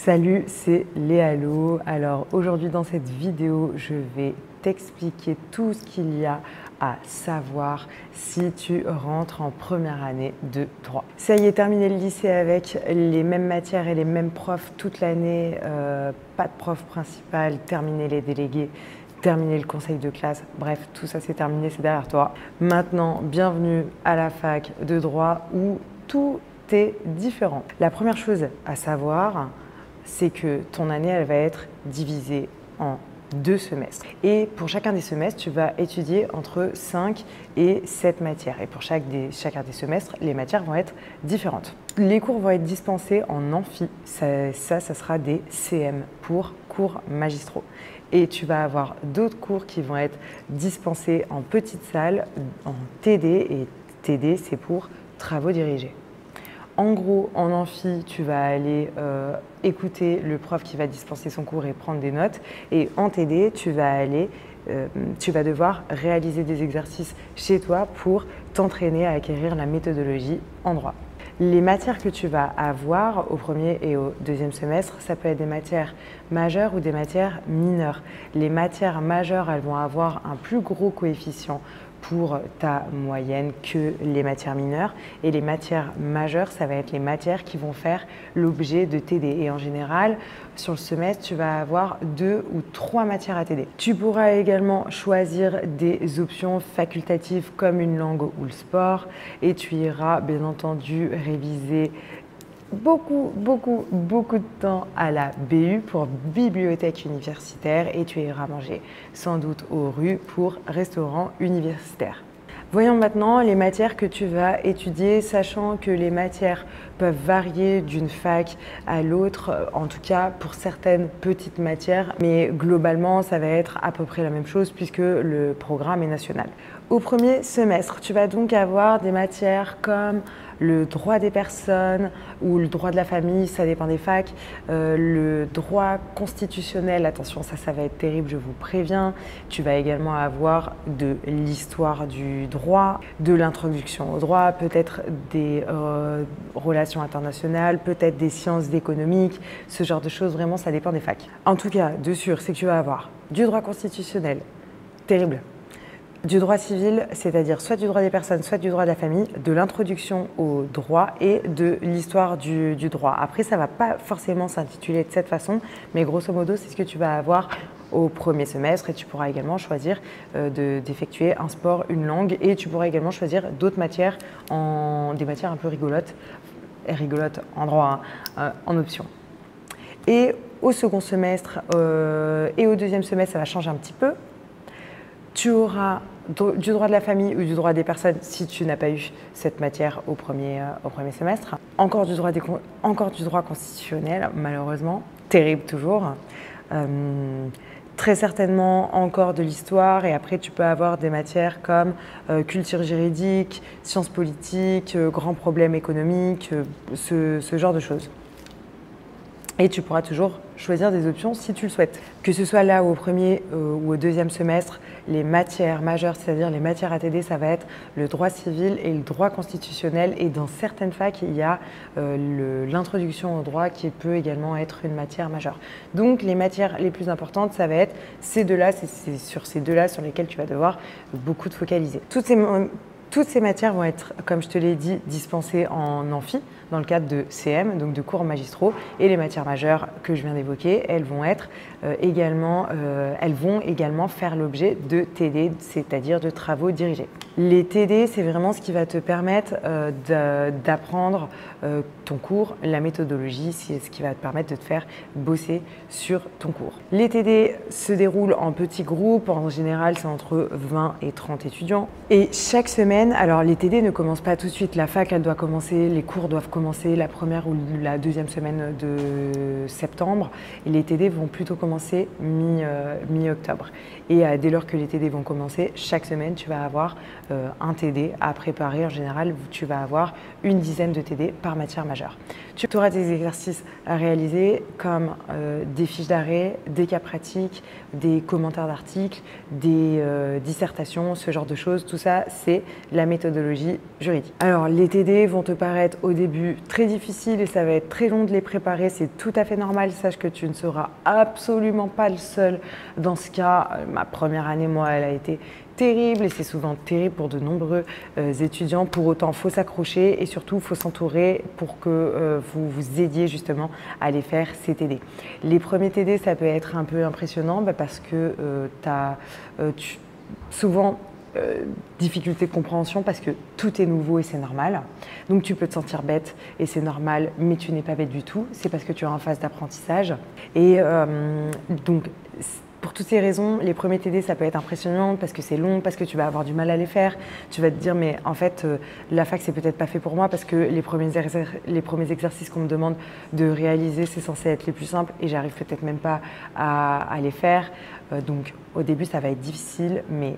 Salut, c'est Léalo. Alors aujourd'hui dans cette vidéo, je vais t'expliquer tout ce qu'il y a à savoir si tu rentres en première année de droit. Ça y est, terminé le lycée avec les mêmes matières et les mêmes profs toute l'année, pas de prof principal, terminé les délégués, terminé le conseil de classe, bref, tout ça c'est terminé, c'est derrière toi. Maintenant, bienvenue à la fac de droit où tout est différent. La première chose à savoir, c'est que ton année, elle va être divisée en 2 semestres. Et pour chacun des semestres, tu vas étudier entre 5 et 7 matières. Et pour chacun des semestres, les matières vont être différentes. Les cours vont être dispensés en amphi. Ça sera des CM pour cours magistraux. Et tu vas avoir d'autres cours qui vont être dispensés en petite salle, en TD. Et TD, c'est pour travaux dirigés. En gros, en amphi, tu vas aller écouter le prof qui va dispenser son cours et prendre des notes. Et en TD, tu vas devoir réaliser des exercices chez toi pour t'entraîner à acquérir la méthodologie en droit. Les matières que tu vas avoir au premier et au deuxième semestre, ça peut être des matières majeures ou des matières mineures. Les matières majeures, elles vont avoir un plus gros coefficient pour ta moyenne que les matières mineures. Et les matières majeures, ça va être les matières qui vont faire l'objet de TD. Et en général, sur le semestre, tu vas avoir 2 ou 3 matières à TD. Tu pourras également choisir des options facultatives comme une langue ou le sport. Et tu iras bien entendu réviser beaucoup de temps à la BU pour bibliothèque universitaire et tu iras manger sans doute aux rues pour restaurant universitaire. Voyons maintenant les matières que tu vas étudier, sachant que les matières peuvent varier d'une fac à l'autre, en tout cas pour certaines petites matières, mais globalement ça va être à peu près la même chose puisque le programme est national. Au premier semestre, tu vas donc avoir des matières comme le droit des personnes ou le droit de la famille, ça dépend des facs, le droit constitutionnel, attention ça va être terrible, je vous préviens. Tu vas également avoir de l'histoire du droit, de l'introduction au droit, peut-être des relations internationales, peut-être des sciences économiques, ce genre de choses, vraiment ça dépend des facs. En tout cas, de sûr, c'est que tu vas avoir du droit constitutionnel, terrible. Du droit civil, c'est-à-dire soit du droit des personnes, soit du droit de la famille, de l'introduction au droit et de l'histoire du droit. Après, ça ne va pas forcément s'intituler de cette façon, mais grosso modo, c'est ce que tu vas avoir au premier semestre et tu pourras également choisir d'effectuer un sport, une langue et tu pourras également choisir d'autres matières, des matières un peu rigolotes en droit, en option. Et au second semestre et au deuxième semestre, ça va changer un petit peu. Tu auras du droit de la famille ou du droit des personnes si tu n'as pas eu cette matière au premier semestre. Encore du droit constitutionnel, malheureusement, terrible toujours. Très certainement encore de l'histoire et après tu peux avoir des matières comme culture juridique, sciences politiques, grands problèmes économiques, ce genre de choses. Et tu pourras toujours choisir des options si tu le souhaites. Que ce soit là au premier ou au deuxième semestre, les matières majeures, c'est-à-dire les matières ATD, ça va être le droit civil et le droit constitutionnel. Et dans certaines facs, il y a l'introduction au droit qui peut également être une matière majeure. Donc les matières les plus importantes, ça va être ces deux-là, c'est sur ces deux-là sur lesquelles tu vas devoir beaucoup te focaliser. Toutes ces matières vont être, comme je te l'ai dit, dispensées en amphi dans le cadre de CM, donc de cours magistraux. Et les matières majeures que je viens d'évoquer, elles vont également faire l'objet de TD, c'est-à-dire de travaux dirigés. Les TD, c'est vraiment ce qui va te permettre d'apprendre ton cours, la méthodologie, c'est ce qui va te permettre de te faire bosser sur ton cours. Les TD se déroulent en petits groupes, en général c'est entre 20 et 30 étudiants. Et chaque semaine, alors les TD ne commencent pas tout de suite, la fac elle doit commencer, les cours doivent commencer la première ou la deuxième semaine de septembre et les TD vont plutôt commencer mi-octobre. Et dès lors que les TD vont commencer, chaque semaine tu vas avoir un TD à préparer. En général, tu vas avoir une dizaine de TD par matière majeure. Tu auras des exercices à réaliser comme des fiches d'arrêt, des cas pratiques, des commentaires d'articles, des dissertations, ce genre de choses. Tout ça, c'est la méthodologie juridique. Alors les TD vont te paraître au début très difficiles et ça va être très long de les préparer, c'est tout à fait normal, sache que tu ne seras absolument pas le seul dans ce cas. Ma première année, moi, elle a été terrible et c'est souvent terrible pour de nombreux étudiants. Pour autant, il faut s'accrocher et surtout, il faut s'entourer pour que vous vous aidiez justement à aller faire ces TD. Les premiers TD, ça peut être un peu impressionnant parce que souvent, difficulté de compréhension parce que tout est nouveau et c'est normal. Donc tu peux te sentir bête et c'est normal, mais tu n'es pas bête du tout. C'est parce que tu es en phase d'apprentissage. Et donc, pour toutes ces raisons, les premiers TD, ça peut être impressionnant parce que c'est long, parce que tu vas avoir du mal à les faire. Tu vas te dire, mais en fait, la fac, c'est peut-être pas fait pour moi parce que les premiers exercices qu'on me demande de réaliser, c'est censé être les plus simples et j'arrive peut-être même pas à les faire. Donc, au début, ça va être difficile, mais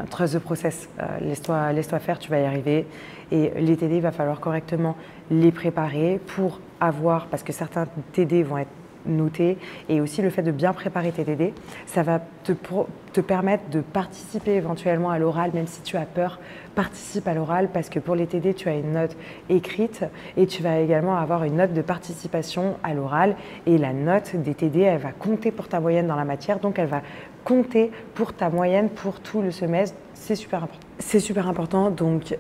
trust the process, laisse-toi faire, tu vas y arriver. Et les TD, il va falloir correctement les préparer pour avoir, parce que certains TD vont être notés, et aussi le fait de bien préparer tes TD, ça va te permettre de participer éventuellement à l'oral, même si tu as peur, participe à l'oral parce que pour les TD, tu as une note écrite et tu vas également avoir une note de participation à l'oral et la note des TD, elle va compter pour ta moyenne dans la matière, donc elle va compter pour ta moyenne pour tout le semestre. C'est super important. C'est super important, donc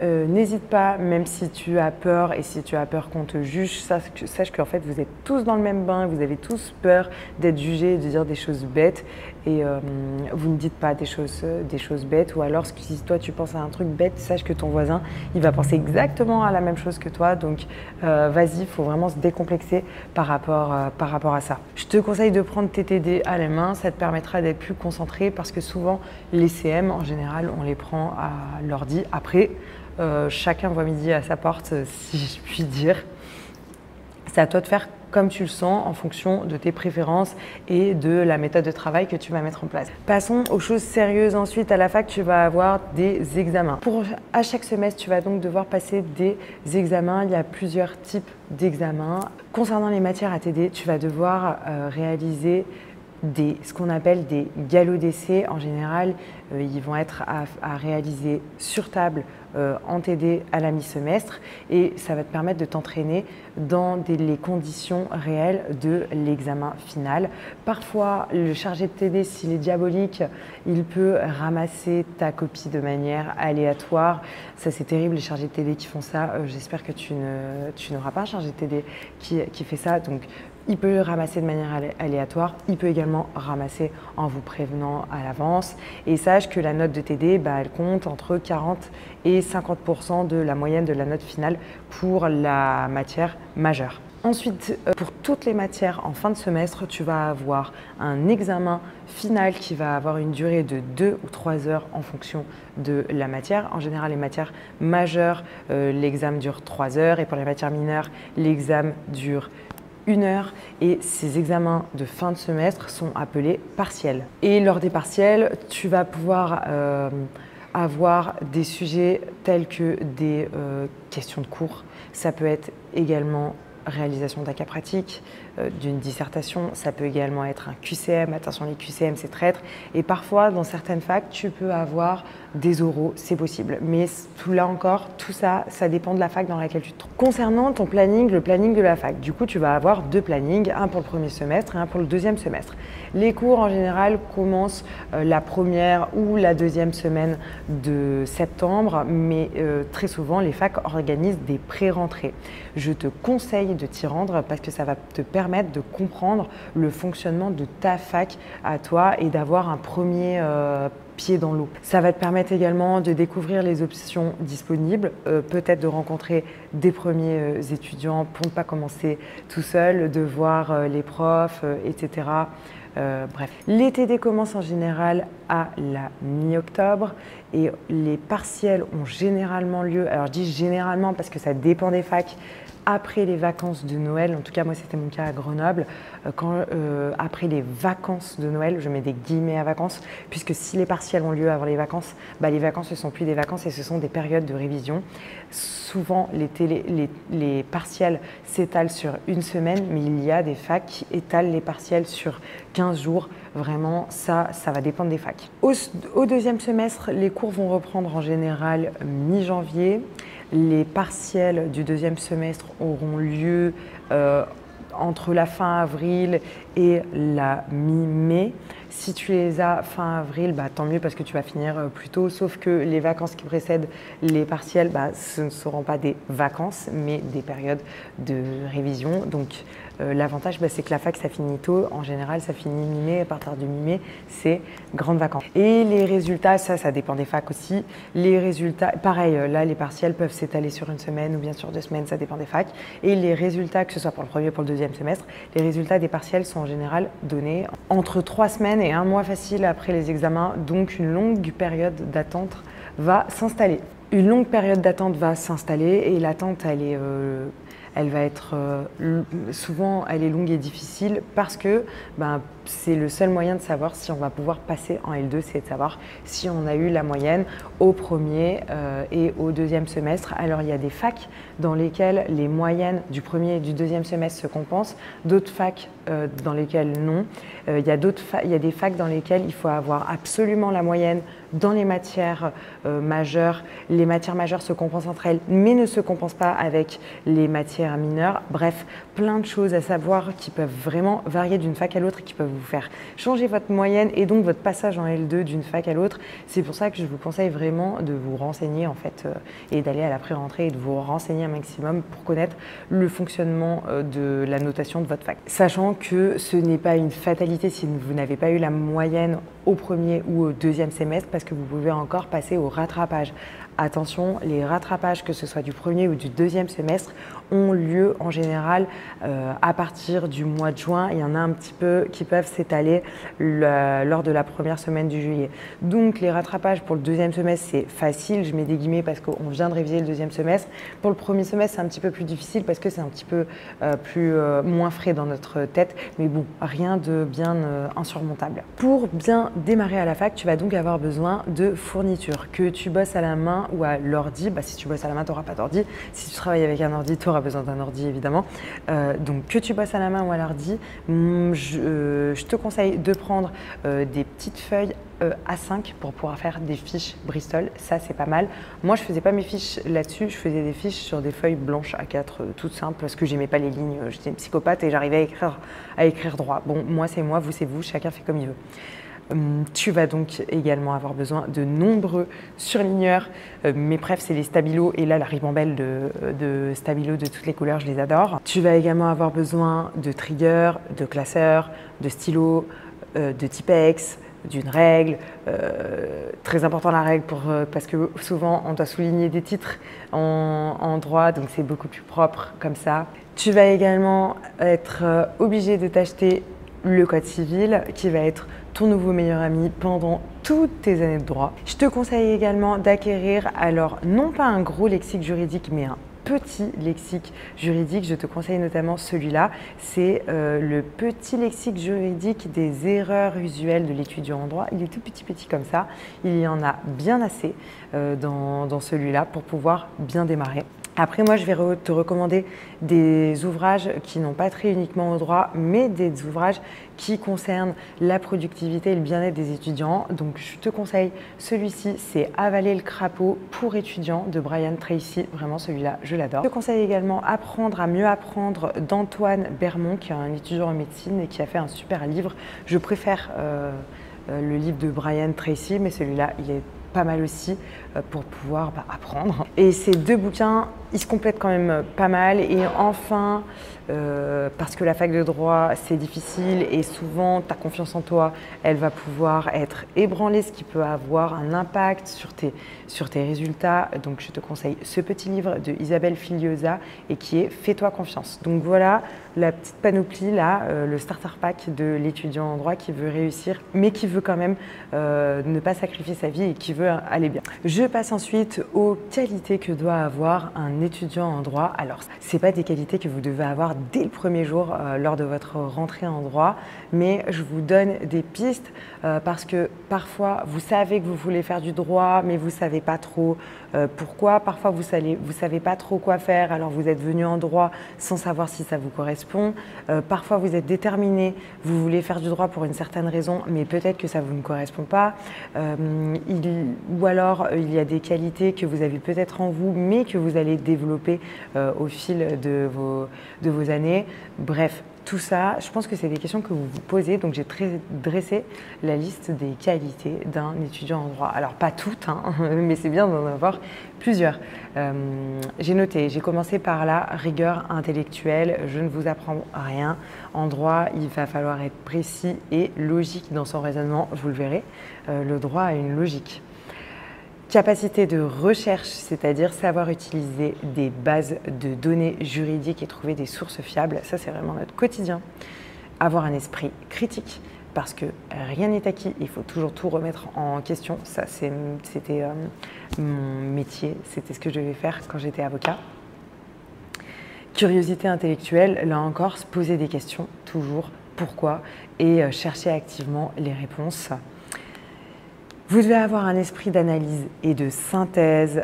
n'hésite pas, même si tu as peur et si tu as peur qu'on te juge, sache qu'en fait vous êtes tous dans le même bain, vous avez tous peur d'être jugés et de dire des choses bêtes et vous ne dites pas des choses bêtes, ou alors si toi tu penses à un truc bête, sache que ton voisin il va penser exactement à la même chose que toi, donc vas-y, il faut vraiment se décomplexer par rapport à ça. Je te conseille de prendre tes TD à la main, ça te permettra d'être plus concentré parce que souvent les CM en général on les prend à l'ordi. Après, chacun voit midi à sa porte, si je puis dire. C'est à toi de faire comme tu le sens en fonction de tes préférences et de la méthode de travail que tu vas mettre en place. Passons aux choses sérieuses ensuite. À la fac, tu vas avoir des examens. À chaque semestre, tu vas donc devoir passer des examens. Il y a plusieurs types d'examens. Concernant les matières à TD, tu vas devoir réaliser ce qu'on appelle des galops d'essai. En général, ils vont être à réaliser sur table en TD à la mi-semestre et ça va te permettre de t'entraîner dans les conditions réelles de l'examen final. Parfois, le chargé de TD, s'il est diabolique, il peut ramasser ta copie de manière aléatoire. Ça, c'est terrible, les chargés de TD qui font ça. J'espère que tu n'auras pas un chargé de TD qui fait ça. Donc, il peut ramasser de manière aléatoire, il peut également ramasser en vous prévenant à l'avance. Et sache que la note de TD, elle compte entre 40 et 50% de la moyenne de la note finale pour la matière majeure. Ensuite, pour toutes les matières en fin de semestre, tu vas avoir un examen final qui va avoir une durée de 2 ou 3 heures en fonction de la matière. En général, les matières majeures, l'examen dure 3 heures et pour les matières mineures, l'examen dure 1 heure et ces examens de fin de semestre sont appelés partiels. Et lors des partiels, tu vas pouvoir avoir des sujets tels que des questions de cours. Ça peut être également réalisation d'un cas pratique, d'une dissertation, ça peut également être un QCM, attention les QCM c'est traître, et parfois dans certaines facs tu peux avoir des oraux, c'est possible, mais là encore tout ça, ça dépend de la fac dans laquelle tu te trouves. Concernant ton planning, le planning de la fac, du coup tu vas avoir 2 plannings, un pour le premier semestre et un pour le deuxième semestre. Les cours en général commencent la première ou la deuxième semaine de septembre, mais très souvent les facs organisent des pré-rentrées. Je te conseille de t'y rendre parce que ça va te permettre de comprendre le fonctionnement de ta fac à toi et d'avoir un premier pied dans l'eau. Ça va te permettre également de découvrir les options disponibles, peut-être de rencontrer des premiers étudiants pour ne pas commencer tout seul, de voir les profs, etc. Bref, les TD commencent en général à la mi-octobre et les partiels ont généralement lieu, alors je dis généralement parce que ça dépend des facs, après les vacances de Noël, en tout cas moi c'était mon cas à Grenoble, après les vacances de Noël, je mets des guillemets à vacances, puisque si les partiels ont lieu avant les vacances ce ne sont plus des vacances et ce sont des périodes de révision. Souvent les partiels s'étalent sur une semaine, mais il y a des facs qui étalent les partiels sur 15 jours. Vraiment, ça va dépendre des facs. Au deuxième semestre, les cours vont reprendre en général mi-janvier. Les partiels du deuxième semestre auront lieu entre la fin avril et la mi-mai. Si tu les as fin avril, tant mieux parce que tu vas finir plus tôt, sauf que les vacances qui précèdent les partiels, ce ne seront pas des vacances, mais des périodes de révision. Donc l'avantage, c'est que la fac, ça finit tôt. En général, ça finit mi-mai. À partir du mi-mai, c'est grandes vacances. Et les résultats, ça dépend des facs aussi. Les résultats, pareil, là, les partiels peuvent s'étaler sur une semaine ou bien sur 2 semaines, ça dépend des facs. Et les résultats, que ce soit pour le premier ou pour le deuxième semestre, les résultats des partiels sont en général donnés entre 3 semaines et 1 mois facile après les examens. Donc, une longue période d'attente va s'installer. Une longue période d'attente va s'installer et l'attente, elle va être souvent elle est longue et difficile parce que c'est le seul moyen de savoir si on va pouvoir passer en L2, c'est de savoir si on a eu la moyenne au premier et au deuxième semestre. Alors il y a des facs dans lesquelles les moyennes du premier et du deuxième semestre se compensent, d'autres facs dans lesquelles non. Il y a des facs dans lesquelles il faut avoir absolument la moyenne dans les matières majeures. Les matières majeures se compensent entre elles, mais ne se compensent pas avec les matières mineures. Bref, plein de choses à savoir qui peuvent vraiment varier d'une fac à l'autre et qui peuvent vous faire changer votre moyenne et donc votre passage en L2 d'une fac à l'autre. C'est pour ça que je vous conseille vraiment de vous renseigner et d'aller à la pré-rentrée et de vous renseigner un maximum pour connaître le fonctionnement de la notation de votre fac. Sachant que ce n'est pas une fatalité si vous n'avez pas eu la moyenne au premier ou au deuxième semestre parce que vous pouvez encore passer au rattrapage. Attention, les rattrapages, que ce soit du premier ou du deuxième semestre, ont lieu en général à partir du mois de juin. Il y en a un petit peu qui peuvent s'étaler lors de la première semaine du juillet. Donc les rattrapages pour le deuxième semestre, c'est facile. Je mets des guillemets parce qu'on vient de réviser le deuxième semestre. Pour le premier semestre, c'est un petit peu plus difficile parce que c'est un petit peu moins frais dans notre tête. Mais bon, rien de bien insurmontable. Pour bien démarrer à la fac, tu vas donc avoir besoin de fournitures. Que tu bosses à la main ou à l'ordi, si tu bosses à la main, tu n'auras pas d'ordi. Si tu travailles avec un ordi, tu auras besoin d'un ordi évidemment. Donc que tu bosses à la main ou à l'ordi, je te conseille de prendre des petites feuilles A5 pour pouvoir faire des fiches Bristol. Ça, c'est pas mal. Moi, je faisais pas mes fiches là-dessus. Je faisais des fiches sur des feuilles blanches A4 toutes simples parce que j'aimais pas les lignes. J'étais une psychopathe et j'arrivais à écrire droit. Bon, moi, c'est moi, vous, c'est vous. Chacun fait comme il veut. Tu vas donc également avoir besoin de nombreux surligneurs. Mes préf, c'est les stabilos et là, la ribambelle de stabilos de toutes les couleurs, je les adore. Tu vas également avoir besoin de triggers, de classeurs, de stylos, de Tipex, d'une règle. Très important la règle parce que souvent, on doit souligner des titres en droit, donc c'est beaucoup plus propre comme ça. Tu vas également être obligé de t'acheter le code civil qui va être ton nouveau meilleur ami pendant toutes tes années de droit. Je te conseille également d'acquérir, alors non pas un gros lexique juridique, mais un petit lexique juridique. Je te conseille notamment celui-là. C'est le petit lexique juridique des erreurs usuelles de l'étudiant en droit. Il est tout petit comme ça. Il y en a bien assez dans celui-là pour pouvoir bien démarrer. Après, moi, je vais te recommander des ouvrages qui n'ont pas trait uniquement au droit, mais des ouvrages qui concernent la productivité et le bien-être des étudiants. Donc, je te conseille celui-ci, c'est Avaler le crapaud pour étudiants de Brian Tracy. Vraiment, celui-là, je l'adore. Je te conseille également Apprendre à mieux apprendre d'Antoine Bermond, qui est un étudiant en médecine et qui a fait un super livre. Je préfère le livre de Brian Tracy, mais celui-là, il est pas mal aussi pour pouvoir apprendre. Et ces deux bouquins, ils se complètent quand même pas mal. Et enfin, parce que la fac de droit, c'est difficile et souvent ta confiance en toi, elle va pouvoir être ébranlée, ce qui peut avoir un impact sur tes résultats. Donc je te conseille ce petit livre de Isabelle Filiosa et qui est Fais-toi confiance. Donc voilà la petite panoplie là, le starter pack de l'étudiant en droit qui veut réussir, mais qui veut quand même ne pas sacrifier sa vie et qui veut aller bien. Je passe ensuite aux qualités que doit avoir un étudiant en droit. Alors, ce n'est pas des qualités que vous devez avoir dès le premier jour lors de votre rentrée en droit, mais je vous donne des pistes parce que parfois, vous savez que vous voulez faire du droit, mais vous ne savez pas trop pourquoi. Parfois, vous savez pas trop quoi faire, alors vous êtes venu en droit sans savoir si ça vous correspond. Parfois, vous êtes déterminé, vous voulez faire du droit pour une certaine raison, mais peut-être que ça vous ne correspond pas. Ou alors, il y a des qualités que vous avez peut-être en vous, mais que vous allez développer au fil de vos années. Bref, tout ça, je pense que c'est des questions que vous vous posez. Donc, j'ai dressé la liste des qualités d'un étudiant en droit. Alors, pas toutes, hein, mais c'est bien d'en avoir plusieurs. J'ai noté, j'ai commencé par la rigueur intellectuelle. Je ne vous apprends rien. En droit, il va falloir être précis et logique dans son raisonnement. Vous le verrez, le droit a une logique. Capacité de recherche, c'est-à-dire savoir utiliser des bases de données juridiques et trouver des sources fiables. Ça, c'est vraiment notre quotidien. Avoir un esprit critique, parce que rien n'est acquis, il faut toujours tout remettre en question. Ça, c'était mon métier, c'était ce que je devais faire quand j'étais avocat. Curiosité intellectuelle, là encore, se poser des questions, toujours, pourquoi, et chercher activement les réponses. Vous devez avoir un esprit d'analyse et de synthèse,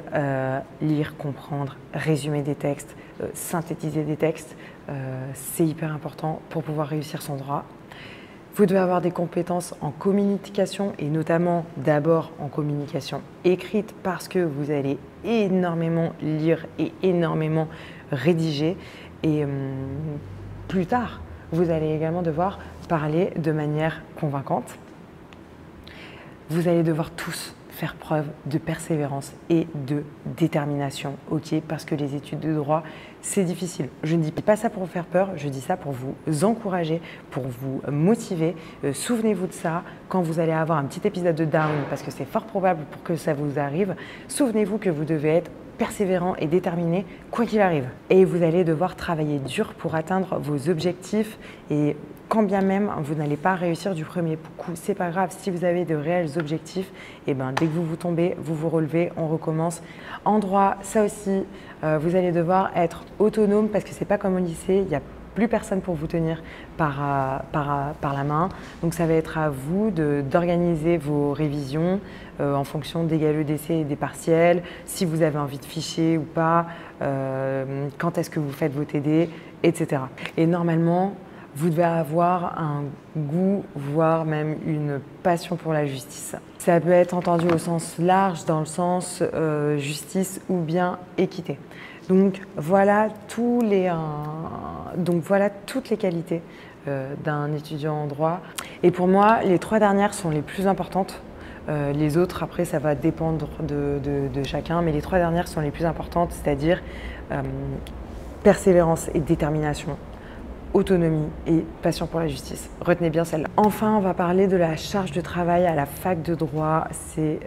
lire, comprendre, résumer des textes, synthétiser des textes, c'est hyper important pour pouvoir réussir son droit. Vous devez avoir des compétences en communication et notamment d'abord en communication écrite parce que vous allez énormément lire et énormément rédiger et plus tard, vous allez également devoir parler de manière convaincante. Vous allez devoir tous faire preuve de persévérance et de détermination, ok? Parce que les études de droit, c'est difficile. Je ne dis pas ça pour vous faire peur, je dis ça pour vous encourager, pour vous motiver. Souvenez-vous de ça quand vous allez avoir un petit épisode de down, parce que c'est fort probable pour que ça vous arrive. Souvenez-vous que vous devez être persévérant et déterminé quoi qu'il arrive. Et vous allez devoir travailler dur pour atteindre vos objectifs et quand bien même vous n'allez pas réussir du premier coup, c'est pas grave. Si vous avez de réels objectifs, et ben, dès que vous tombez, vous vous relevez, on recommence. En droit, ça aussi, vous allez devoir être autonome parce que c'est pas comme au lycée, il n'y a plus personne pour vous tenir par la main. Donc ça va être à vous d'organiser vos révisions en fonction des galeux d'essai et des partiels, si vous avez envie de ficher ou pas, quand est-ce que vous faites vos TD, etc. Et normalement, vous devez avoir un goût, voire même une passion pour la justice. Ça peut être entendu au sens large, dans le sens justice ou bien équité. Donc voilà toutes les qualités d'un étudiant en droit. Et pour moi, les 3 dernières sont les plus importantes. Les autres, après, ça va dépendre de chacun, mais les 3 dernières sont les plus importantes, c'est-à-dire persévérance et détermination, autonomie et passion pour la justice. Retenez bien celle-là. Enfin, on va parler de la charge de travail à la fac de droit. C'est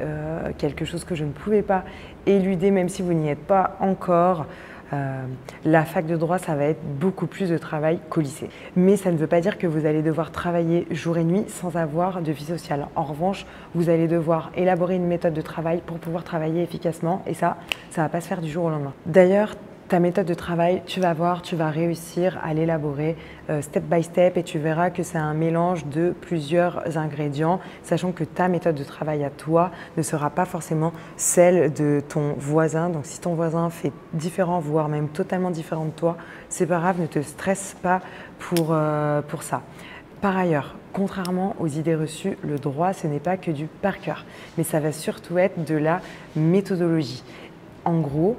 quelque chose que je ne pouvais pas éluder, même si vous n'y êtes pas encore. La fac de droit, ça va être beaucoup plus de travail qu'au lycée. Mais ça ne veut pas dire que vous allez devoir travailler jour et nuit sans avoir de vie sociale. En revanche, vous allez devoir élaborer une méthode de travail pour pouvoir travailler efficacement et ça ne va pas se faire du jour au lendemain. D'ailleurs, ta méthode de travail, tu vas voir, tu vas réussir à l'élaborer step by step et tu verras que c'est un mélange de plusieurs ingrédients, sachant que ta méthode de travail à toi ne sera pas forcément celle de ton voisin. Donc si ton voisin fait différent, voire même totalement différent de toi, c'est pas grave, ne te stresse pas pour ça. Par ailleurs, contrairement aux idées reçues, le droit, ce n'est pas que du par cœur, mais ça va surtout être de la méthodologie. En gros,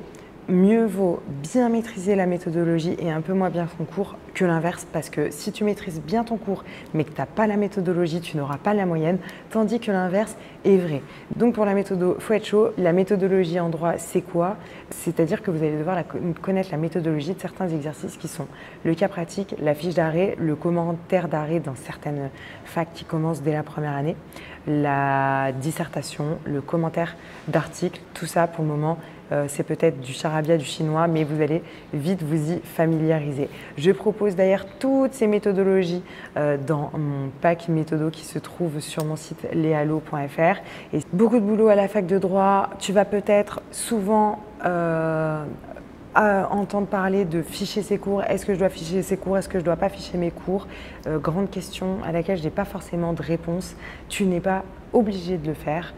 mieux vaut bien maîtriser la méthodologie et un peu moins bien son cours que l'inverse parce que si tu maîtrises bien ton cours mais que tu n'as pas la méthodologie, tu n'auras pas la moyenne, tandis que l'inverse est vrai. Donc pour la méthode, il faut être chaud. La méthodologie en droit, c'est quoi? C'est-à-dire que vous allez devoir connaître la méthodologie de certains exercices qui sont le cas pratique, la fiche d'arrêt, le commentaire d'arrêt dans certaines facs qui commencent dès la première année, la dissertation, le commentaire d'article, tout ça pour le moment, c'est peut-être du charabia, du chinois, mais vous allez vite vous y familiariser. Je propose d'ailleurs toutes ces méthodologies dans mon pack méthodo qui se trouve sur mon site lealo.fr. Et beaucoup de boulot à la fac de droit. Tu vas peut-être souvent entendre parler de ficher ses cours. Est-ce que je dois ficher ses cours? Est-ce que je ne dois pas ficher mes cours? Grande question à laquelle je n'ai pas forcément de réponse. Tu n'es pas obligé de le faire.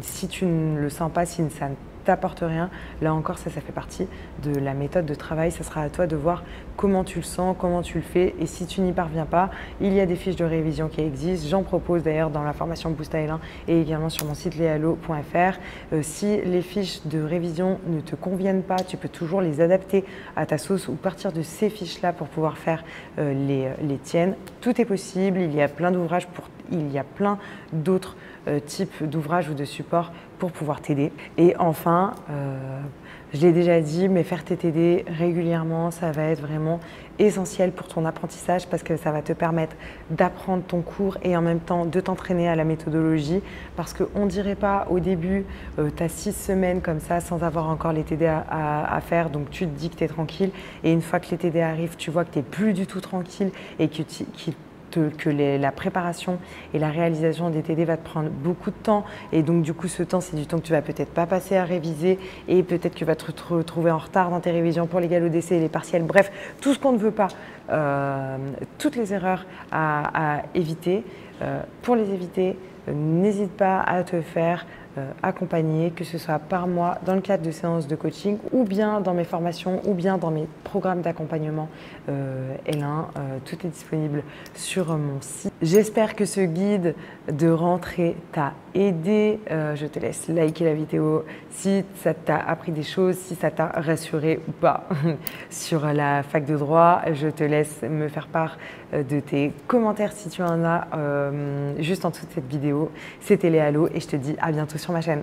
Si tu ne le sens pas, si ça ne t'apporte rien, là encore, ça fait partie de la méthode de travail. Ça sera à toi de voir comment tu le sens, comment tu le fais. Et si tu n'y parviens pas, il y a des fiches de révision qui existent. J'en propose d'ailleurs dans la formation Boost L1 et également sur mon site lealo.fr. Si les fiches de révision ne te conviennent pas, tu peux toujours les adapter à ta sauce ou partir de ces fiches-là pour pouvoir faire les tiennes. Tout est possible. Il y a plein d'ouvrages il y a plein d'autres types d'ouvrages ou de supports pour pouvoir t'aider. Et enfin, je l'ai déjà dit, mais faire tes TD régulièrement, ça va être vraiment essentiel pour ton apprentissage parce que ça va te permettre d'apprendre ton cours et en même temps de t'entraîner à la méthodologie. Parce qu'on ne dirait pas au début, tu as 6 semaines comme ça sans avoir encore les TD à faire, donc tu te dis que tu es tranquille. Et une fois que les TD arrivent, tu vois que tu n'es plus du tout tranquille et que la préparation et la réalisation des TD va te prendre beaucoup de temps et donc du coup ce temps c'est du temps que tu vas peut-être pas passer à réviser et peut-être que tu vas te retrouver en retard dans tes révisions pour les galops d'essai et les partiels, bref tout ce qu'on ne veut pas, toutes les erreurs à éviter. Pour les éviter, n'hésite pas à te faire accompagner, que ce soit par moi dans le cadre de séances de coaching ou bien dans mes formations ou bien dans mes programmes d'accompagnement L1. Tout est disponible sur mon site. J'espère que ce guide de rentrée t'a aidé. Je te laisse liker la vidéo si ça t'a appris des choses, si ça t'a rassuré ou pas sur la fac de droit. Je te laisse me faire part de tes commentaires si tu en as juste en dessous de cette vidéo. C'était Léalo et je te dis à bientôt sur ma chaîne.